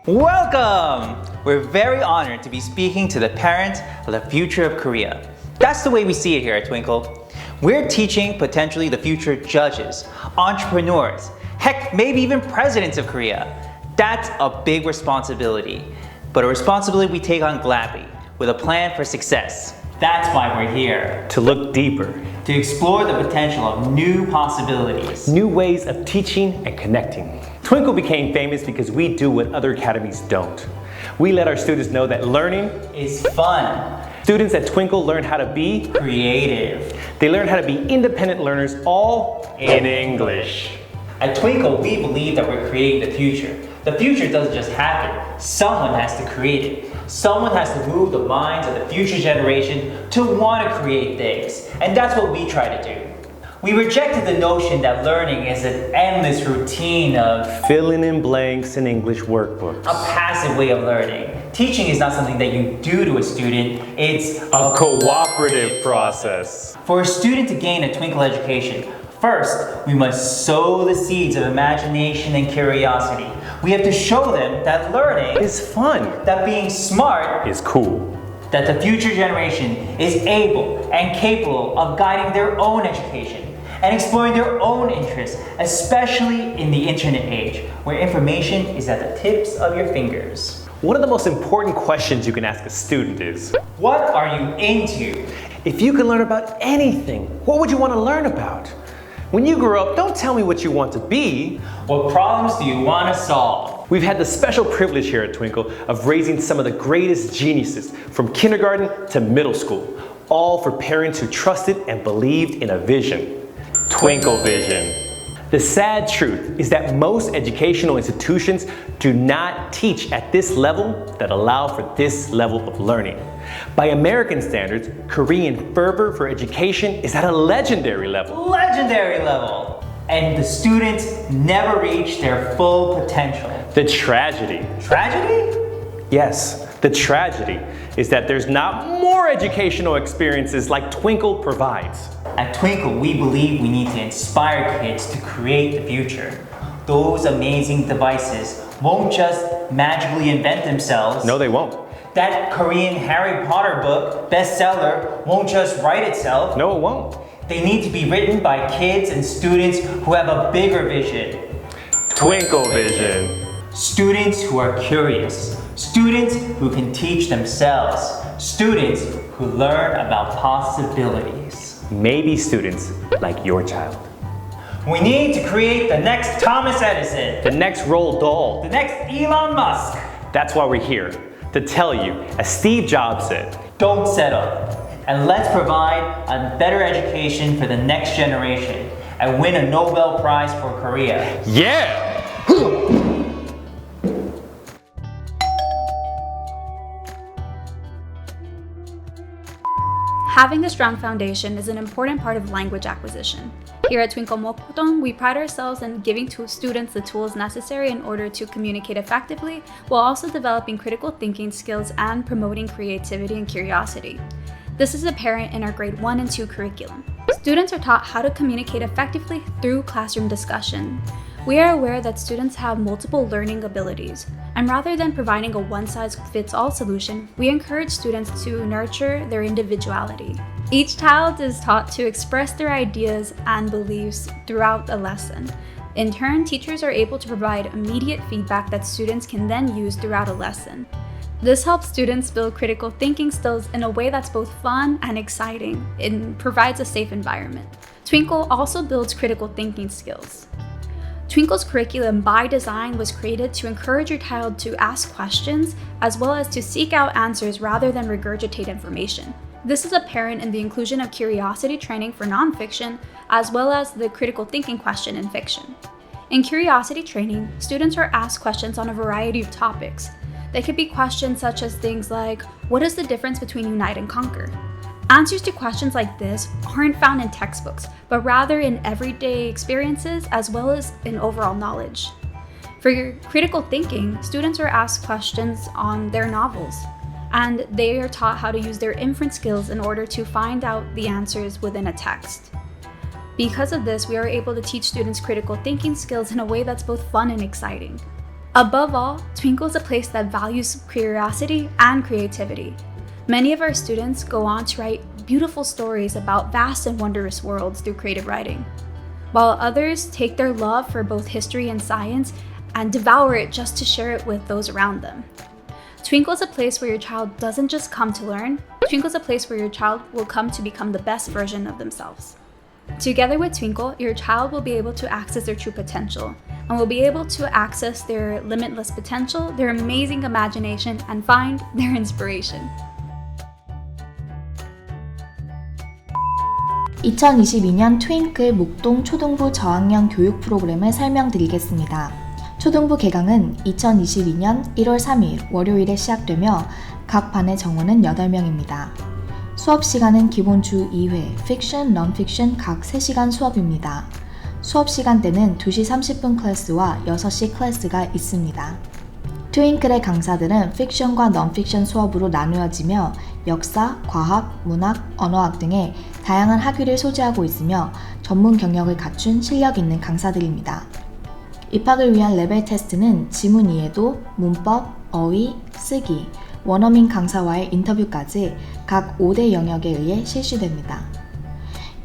Welcome! We're very honored to be speaking to the parents of the future of Korea. That's the way we see it here at Twinkle. We're teaching potentially the future judges, entrepreneurs, heck, maybe even presidents of Korea. That's a big responsibility, but a responsibility we take on gladly, with a plan for success. That's why we're here. To look deeper. To explore the potential of new possibilities. New ways of teaching and connecting. Twinkle became famous because we do what other academies don't. We let our students know that learning is fun. Students at Twinkle learn how to be creative. They learn how to be independent learners, all in English. At Twinkle, we believe that we're creating the future. The future doesn't just happen. Someone has to create it. Someone has to move the minds of the future generation to want to create things. And that's what we try to do. We rejected the notion that learning is an endless routine of filling in blanks in English workbooks. A passive way of learning. Teaching is not something that you do to a student, it's a cooperative process. For a student to gain a Twinkle education, first, we must sow the seeds of imagination and curiosity. We have to show them that learning is fun, that being smart is cool, that the future generation is able and capable of guiding their own education and exploring their own interests, especially in the internet age, where information is at the tips of your fingers. One of the most important questions you can ask a student is, what are you into? If you could learn about anything, what would you want to learn about? When you grow up, don't tell me what you want to be. What problems do you want to solve? We've had the special privilege here at Twinkle of raising some of the greatest geniuses from kindergarten to middle school, all for parents who trusted and believed in a vision. Twinkle Vision. The sad truth is that most educational institutions do not teach at this level that allow for this level of learning. By American standards, Korean fervor for education is at a legendary level. Legendary level! And the students never reach their full potential. The tragedy. Tragedy? Yes, the tragedy is that there's not more educational experiences like Twinkle provides. At Twinkle, we believe we need to inspire kids to create the future. Those amazing devices won't just magically invent themselves. No, they won't. That Korean Harry Potter book, bestseller, won't just write itself. No, it won't. They need to be written by kids and students who have a bigger vision. Twinkle Vision. Students who are curious. Students who can teach themselves. Students who learn about possibilities. Maybe students like your child. We need to create the next Thomas Edison. The next Roald Dahl. The next Elon Musk. That's why we're here, to tell you, as Steve Jobs said, don't settle, and let's provide a better education for the next generation and win a Nobel Prize for Korea. Yeah! Having a strong foundation is an important part of language acquisition. Here at Twinkle Mokdong, we pride ourselves in giving to students the tools necessary in order to communicate effectively, while also developing critical thinking skills and promoting creativity and curiosity. This is apparent in our grade 1 and 2 curriculum. Students are taught how to communicate effectively through classroom discussion. We are aware that students have multiple learning abilities, and rather than providing a one-size-fits-all solution, we encourage students to nurture their individuality. Each child is taught to express their ideas and beliefs throughout a lesson. In turn, teachers are able to provide immediate feedback that students can then use throughout a lesson. This helps students build critical thinking skills in a way that's both fun and exciting and provides a safe environment. Twinkle also builds critical thinking skills. Twinkle's curriculum by design was created to encourage your child to ask questions as well as to seek out answers rather than regurgitate information. This is apparent in the inclusion of curiosity training for nonfiction as well as the critical thinking question in fiction. In curiosity training, students are asked questions on a variety of topics. They could be questions such as things like, what is the difference between unite and conquer? Answers to questions like this aren't found in textbooks, but rather in everyday experiences as well as in overall knowledge. For your critical thinking, students are asked questions on their novels, and they are taught how to use their inference skills in order to find out the answers within a text. Because of this, we are able to teach students critical thinking skills in a way that's both fun and exciting. Above all, Twinkle is a place that values curiosity and creativity. Many of our students go on to write beautiful stories about vast and wondrous worlds through creative writing, while others take their love for both history and science and devour it just to share it with those around them. Twinkle is a place where your child doesn't just come to learn, Twinkle is a place where your child will come to become the best version of themselves. Together with Twinkle, your child will be able to access their true potential and will be able to access their limitless potential, their amazing imagination, and find their inspiration. 2022년 트윙클 목동 초등부 저학년 교육 프로그램을 설명드리겠습니다. 초등부 개강은 2022년 1월 3일 월요일에 시작되며 각 반의 정원은 8명입니다. 수업 시간은 기본 주 2회, 픽션, 넌픽션 각 3시간 수업입니다. 수업 시간대는 2시 30분 클래스와 6시 클래스가 있습니다. 트윙클의 강사들은 픽션과 넌픽션 수업으로 나누어지며 역사, 과학, 문학, 언어학 등의 다양한 학위를 소지하고 있으며 전문 경력을 갖춘 실력 있는 강사들입니다. 입학을 위한 레벨 테스트는 지문 이해도, 문법, 어휘, 쓰기, 원어민 강사와의 인터뷰까지 각 5대 영역에 의해 실시됩니다.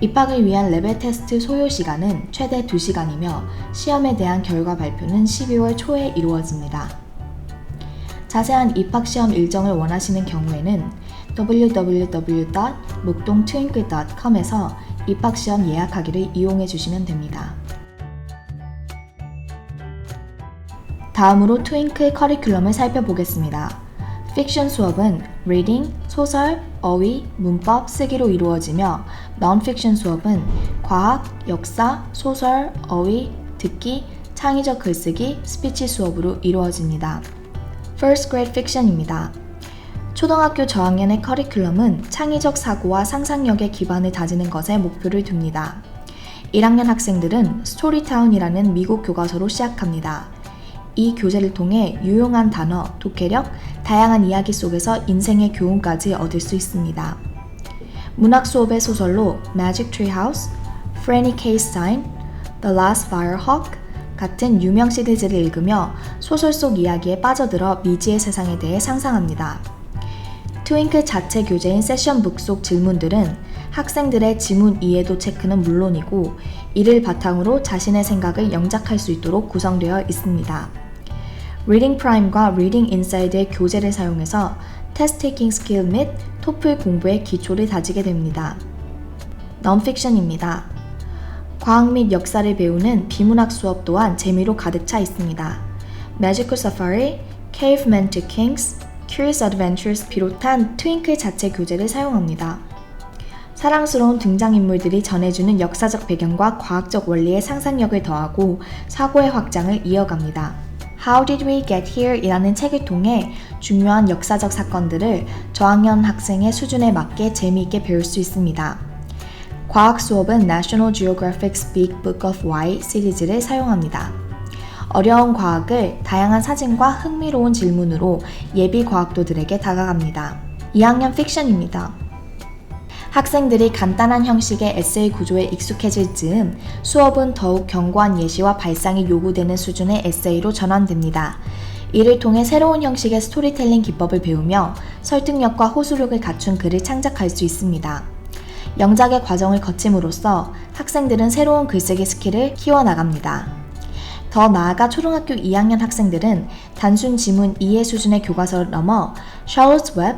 입학을 위한 레벨 테스트 소요 시간은 최대 2시간이며 시험에 대한 결과 발표는 12월 초에 이루어집니다. 자세한 입학 시험 일정을 원하시는 경우에는 www.mukdongtwinkle.com에서 입학 시험 예약하기를 이용해 주시면 됩니다. 다음으로 트윙클 커리큘럼을 살펴보겠습니다. 픽션 수업은 리딩, 소설, 어휘, 문법, 쓰기로 이루어지며 넌픽션 수업은 과학, 역사, 소설, 어휘, 듣기, 창의적 글쓰기, 스피치 수업으로 이루어집니다. First Grade Fiction입니다. 초등학교 저학년의 커리큘럼은 창의적 사고와 상상력의 기반을 다지는 것에 목표를 둡니다. 1학년 학생들은 스토리타운이라는 미국 교과서로 시작합니다. 이 교재를 통해 유용한 단어, 독해력, 다양한 이야기 속에서 인생의 교훈까지 얻을 수 있습니다. 문학 수업의 소설로 Magic Tree House, Franny K. Stein, The Last Firehawk 같은 유명 시리즈를 읽으며 소설 속 이야기에 빠져들어 미지의 세상에 대해 상상합니다. 트윙클 자체 교재인 세션북 속 질문들은 학생들의 지문 이해도 체크는 물론이고 이를 바탕으로 자신의 생각을 영작할 수 있도록 구성되어 있습니다. 리딩 프라임과 리딩 인사이드의 교재를 사용해서 테스트 테이킹 스킬 및 토플 공부의 기초를 다지게 됩니다. 넌픽션입니다. 과학 및 역사를 배우는 비문학 수업 또한 재미로 가득 차 있습니다. Magical Safari, Cavemen to Kings, Curious Adventures 비롯한 트윙클 자체 교재를 사용합니다. 사랑스러운 등장인물들이 전해주는 역사적 배경과 과학적 원리의 상상력을 더하고 사고의 확장을 이어갑니다. How Did We Get Here? 이라는 책을 통해 중요한 역사적 사건들을 저학년 학생의 수준에 맞게 재미있게 배울 수 있습니다. 과학 수업은 National Geographic's Big Book of Why 시리즈를 사용합니다. 어려운 과학을 다양한 사진과 흥미로운 질문으로 예비 과학도들에게 다가갑니다. 2학년 픽션입니다. 학생들이 간단한 형식의 에세이 구조에 익숙해질 즈음 수업은 더욱 견고한 예시와 발상이 요구되는 수준의 에세이로 전환됩니다. 이를 통해 새로운 형식의 스토리텔링 기법을 배우며 설득력과 호소력을 갖춘 글을 창작할 수 있습니다. 영작의 과정을 거침으로써 학생들은 새로운 글쓰기 스킬을 키워나갑니다. 더 나아가 초등학교 2학년 학생들은 단순 지문 이해 수준의 교과서를 넘어 샬롯 웹,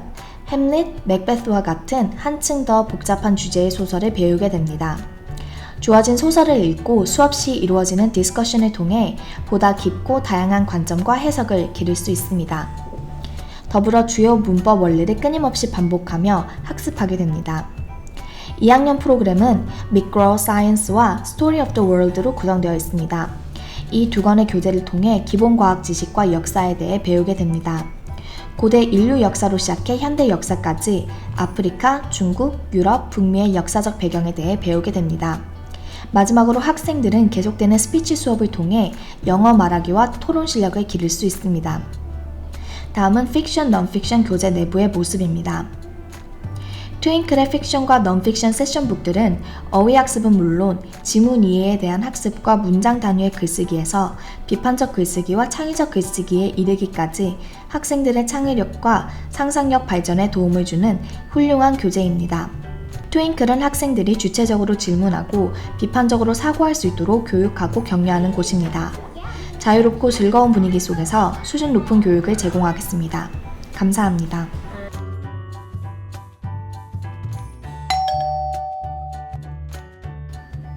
햄릿, 맥베스와 같은 한층 더 복잡한 주제의 소설을 배우게 됩니다. 주어진 소설을 읽고 수업 시 이루어지는 디스커션을 통해 보다 깊고 다양한 관점과 해석을 기를 수 있습니다. 더불어 주요 문법 원리를 끊임없이 반복하며 학습하게 됩니다. 2학년 프로그램은 Micro Science와 Story of the World로 구성되어 있습니다. 이 두 권의 교재를 통해 기본 과학 지식과 역사에 대해 배우게 됩니다. 고대 인류 역사로 시작해 현대 역사까지 아프리카, 중국, 유럽, 북미의 역사적 배경에 대해 배우게 됩니다. 마지막으로 학생들은 계속되는 스피치 수업을 통해 영어 말하기와 토론 실력을 기를 수 있습니다. 다음은 픽션, 넌픽션 교재 내부의 모습입니다. 트윙클의 픽션과 넌픽션 세션북들은 어휘 학습은 물론 지문 이해에 대한 학습과 문장 단위의 글쓰기에서 비판적 글쓰기와 창의적 글쓰기에 이르기까지 학생들의 창의력과 상상력 발전에 도움을 주는 훌륭한 교재입니다. 트윙클은 학생들이 주체적으로 질문하고 비판적으로 사고할 수 있도록 교육하고 격려하는 곳입니다. 자유롭고 즐거운 분위기 속에서 수준 높은 교육을 제공하겠습니다. 감사합니다.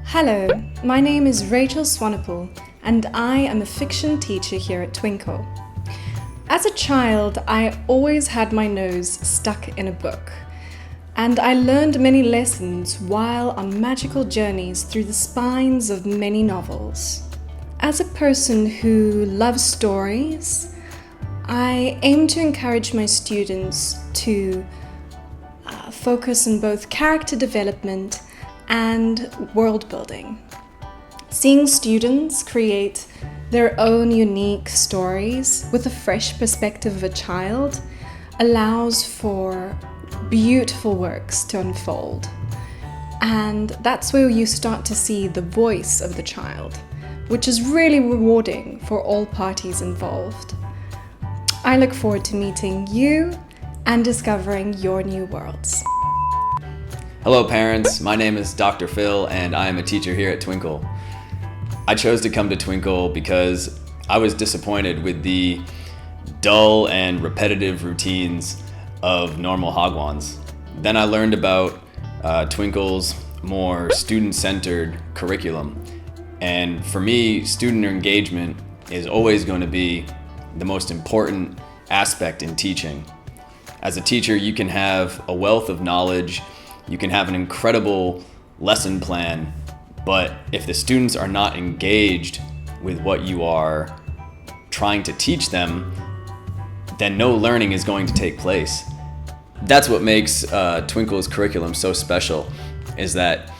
Hello, my name is Rachel Swanepoel, and I am a fiction teacher here at Twinkle. As a child, I always had my nose stuck in a book, and I learned many lessons while on magical journeys through the spines of many novels. As a person who loves stories, I aim to encourage my students to focus on both character development and world building. Seeing students create their own unique stories with a fresh perspective of a child allows for beautiful works to unfold. And that's where you start to see the voice of the child, which is really rewarding for all parties involved. I look forward to meeting you and discovering your new worlds. Hello parents, my name is Dr. Phil and I am a teacher here at Twinkle. I chose to come to Twinkle because I was disappointed with the dull and repetitive routines of normal Hagwons. Then I learned about Twinkle's more student-centered curriculum. And for me, student engagement is always going to be the most important aspect in teaching. As a teacher, you can have a wealth of knowledge, you can have an incredible lesson plan, but if the students are not engaged with what you are trying to teach them, then no learning is going to take place. That's what makes Twinkle's curriculum so special, is that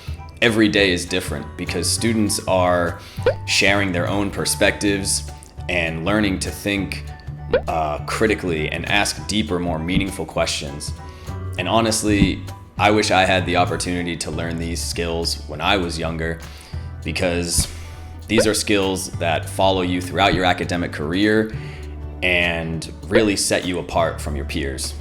every day is different because students are sharing their own perspectives and learning to think critically and ask deeper, more meaningful questions. And honestly, I wish I had the opportunity to learn these skills when I was younger, because these are skills that follow you throughout your academic career and really set you apart from your peers.